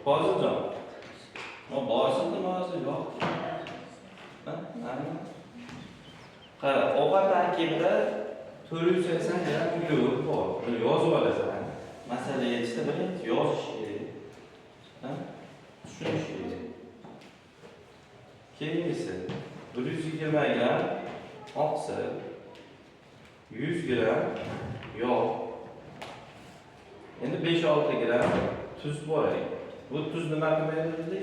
Hozirjon. Ma boshida hozir yo'q. Ha? Qara, ovqat tarkibida 480 gram uglevod bor. Buni yozib olasan. Masala yechishda birinchi yozish kerak. Ha? Tushunish kerak. Keyingisi 120 gram oqsil, 100 gram yog'. Endi 5-6 gram tuz bor. Bu tuz nima qilmaydi?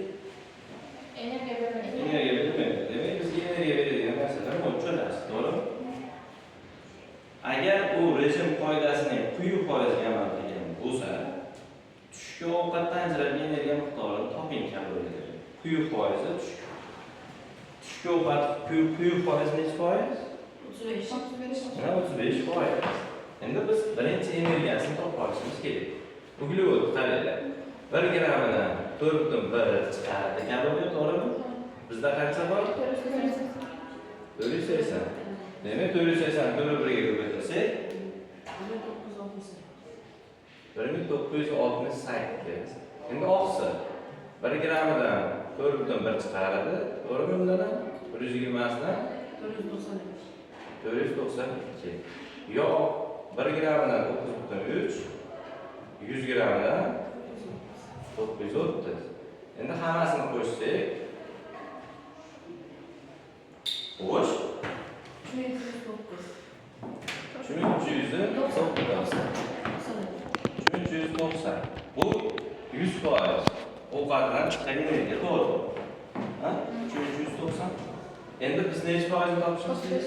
Energiya bermaydi. Energiya bermaydi. Demak, bizga energiya beradigan narsalar o'lchanasiz, to'g'rimi? Agar u rejim qoidasining quyi foiziga amal qilgan bo'lsa, tushki ovqatdan ajratilgan energiya miqdorini toping kaloriyalar. Quyi foizi tushki ovqat quyi foiz necha foiz? 35%. Endi biz birinchi energiyasini topib olishimiz kerak. Uglevod qaranglar. 1 grammidan 4.1 chiqadi kaloriya, to'g'rimi? Bizda qancha bor? 480. Demak, 480 ni 1 ga ko'paytirsak 1968. Endi oqsil 1 grammidan 4.1 chiqaradi. To'g'rimi bundan? 120 sidan 492. Yog' 1 grammidan 9.3, 100 grammidan 930. Endi hammasini qo'shsak, xo'sh, 390. Bu 100% ovqatdan chiqqan energiya, to'g'ri. Ha? 390. Endi biz necha foizini topishimiz kerak?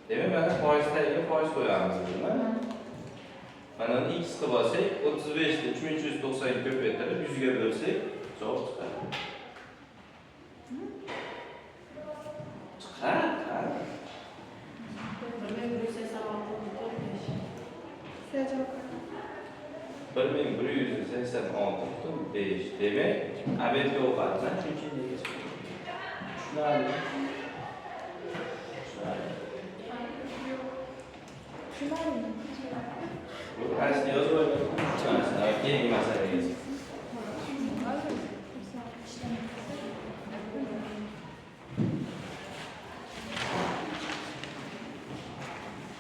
Demak, mana foiz tagiga foiz qo'yamiz, deymi? Mana x qilib olsak, 35 ni 390 ga ko'paytirib 100 ga bo'lsak, javob chiqadi. Chiqadi. 1186.5. Demak, abedga ovqatdan shuncha energiya chiqadi. Tushunarli. Bu qaysi yozib olgan?